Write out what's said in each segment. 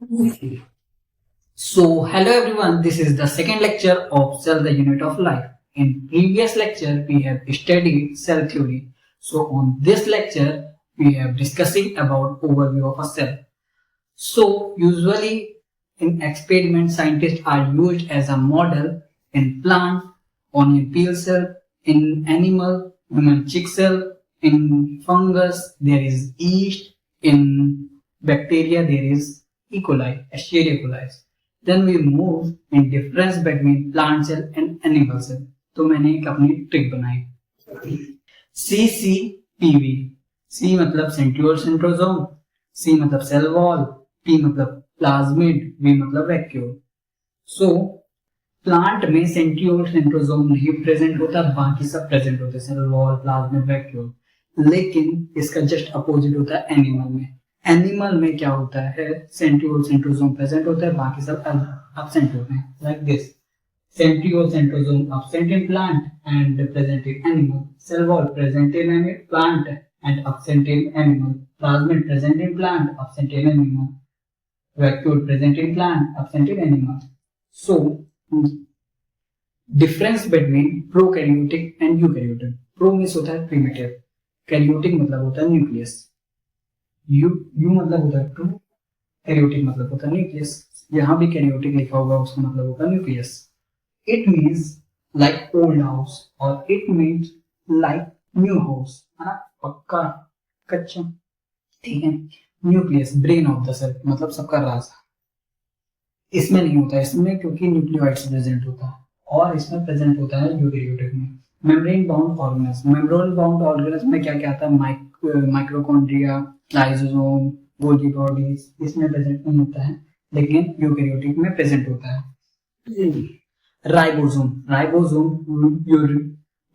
So, hello everyone, this is the second lecture of Cell the Unit of Life. In previous lecture, we have studied cell theory. So, on this lecture, we have discussing about overview of a cell. So, usually in experiment, scientists are used as a model in plant, onion peel cell, in animal, human chick cell, in fungus, there is yeast, in bacteria, there is E. coli, Escherichia coli. Then we move in difference between plant cell and animal cell. तो मैंने एक अपनी trick बनाई CCPV. C मतलब centriole centrosome, C मतलब cell wall, P मतलब plasmid, V मतलब vacuole. सो plant में सेंट्रियोल सेंट्रोसोम नहीं प्रेजेंट होता, बाकी सब प्रेजेंट होते हैं, सेल वॉल, प्लाज्मिड, वैक्यूल. लेकिन इसका जस्ट अपोजिट होता है एनिमल में. एनिमल में क्या होता है, सेंट्रियोल सेंट्रोसोम प्रेजेंट होता है, बाकी सब एब्सेंट होते हैं. Like this, centriole centrosome absent in plant and present in animal. Cell wall present in plant and absent in animal. Plasmid present in plant, absent in animal. Vacuole present in plant, absent in animal. So, difference between prokaryotic and eukaryotic. Pro means होता है primitive, karyotic मतलब होता है nucleus. U मतलब होता है true, karyotic मतलब होता है nucleus. यहाँ भी karyotic लिखा होगा, उसका मतलब होगा nucleus. It means like old house or it means like new house. है ना, पक्का कच्चा. ठीक है. Nucleus brain of the cell मतलब सबका राज. इसमें नहीं होता, इसमें क्योंकि न्यूक्लियोइड्स प्रेजेंट होता है, और इसमें प्रेजेंट होता है यूकेरियोटिक में. Membrane bound organelles. Membrane bound organelles में क्या क्या आता है, माइक्रोकॉन्ड्रिया, लाइसोसोम, गोल्गी बॉडीज, इसमें प्रेजेंट नहीं होता है, लेकिन यूकेरियोटिक में प्रेजेंट होता है. राइबोसोम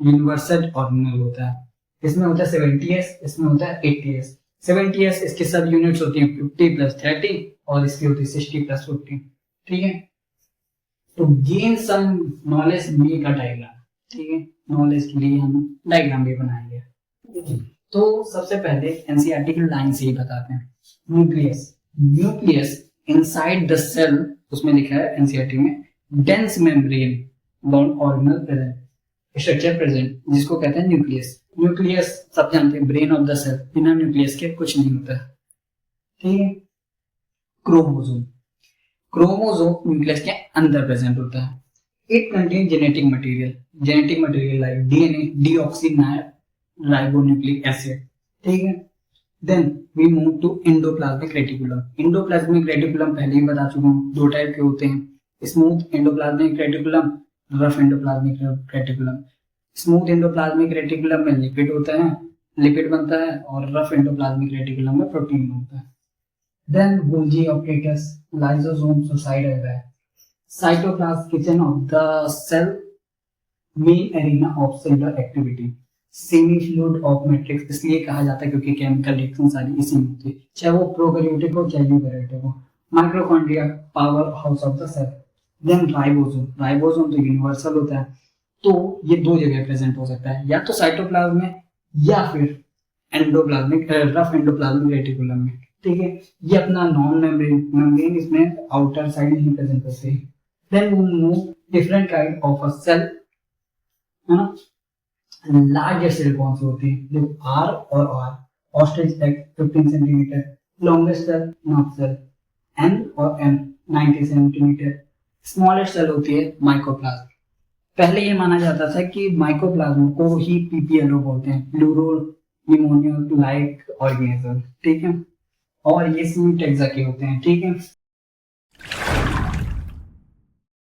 यूनिवर्सल ऑर्गेनेल होता है. इसमें होता है 70s, इसमें होता है 80s. 70s इसकी सब यूनिट्स होती हैं 50 + 30 और इसकी होती है 60 + 50. ठीक है. तो गेन सम नॉलेज बी का डायग्राम. ठीक है, नॉलेज के लिए हम डायग्राम भी बनाएंगे. तो सबसे पहले एनसीईआरटी की लाइन से ही बताते हैं. न्यूक्लियस इनसाइड द सेल, उसमें लिखा है एनसीईआरटी में, dense membrane bound organelle present, structure present, जिसको कहते हैं न्यूक्लियस. न्यूक्लियस सब जानते हैं, ब्रेन ऑफ द सेल. बिना न्यूक्लियस के कुछ नहीं होता. ठीक है. क्रोमोसोम न्यूक्लियस के अंदर प्रेजेंट होता है. It contain genetic material like DNA, deoxyribonucleic acid. ठीक है. Then we move to endoplasmic reticulum. Endoplasmic reticulum पहले ही बता चुका हूं, दो टाइप के होते हैं, smooth endoplasmic reticulum, rough endoplasmic reticulum. Smooth endoplasmic reticulum में लिपिड होता है, लिपिड बनता है, और रफ एंडोप्लाज्मिक रेटिकुलम में प्रोटीन बनता है. Then Golgi apparatus, lysosome, suicide है. Cytoplasm kitchen of the cell, main arena of cellular activity. Semi fluid of matrix इसलिए कहा जाता है क्योंकि केमिकल रिएक्शन सारी इसी में होती है, चाहे वो प्रोकैरियोटिक हो चाहे यूकैरियोटिक हो. Mitochondria, power house of the cell. Then ribosome तो यूनिवर्सल होता है, तो ये दो जगह प्रेजेंट हो सकता है, या तो साइटोप्लाज्म में या फिर एंडोप्लाज्मिक रफ एंडोप्लाज्मिक रेटिकुलम में. ठीक है. ये अपना नॉन मेम्ब्रेन इसमें आउटर साइड नहीं प्रेजेंट होते. Then we move different kind of a cell, है ना. लार्जर सेल कौन सी होती है, देखो आर और R. Ostrich egg 15 centimetre. Longest cell nerve cell, N और एन 90 सेंटीमीटर. स्मॉलेस्ट सेल होती है माइकोप्लाज्म. पहले ये माना जाता था कि माइकोप्लाज्म को ही पीपीएलओ बोलते हैं, प्लूरो निमोनिया लाइक ऑर्गेनिज्म. ठीक है. और ये स्वीट एक्सा के होते हैं. ठीक है.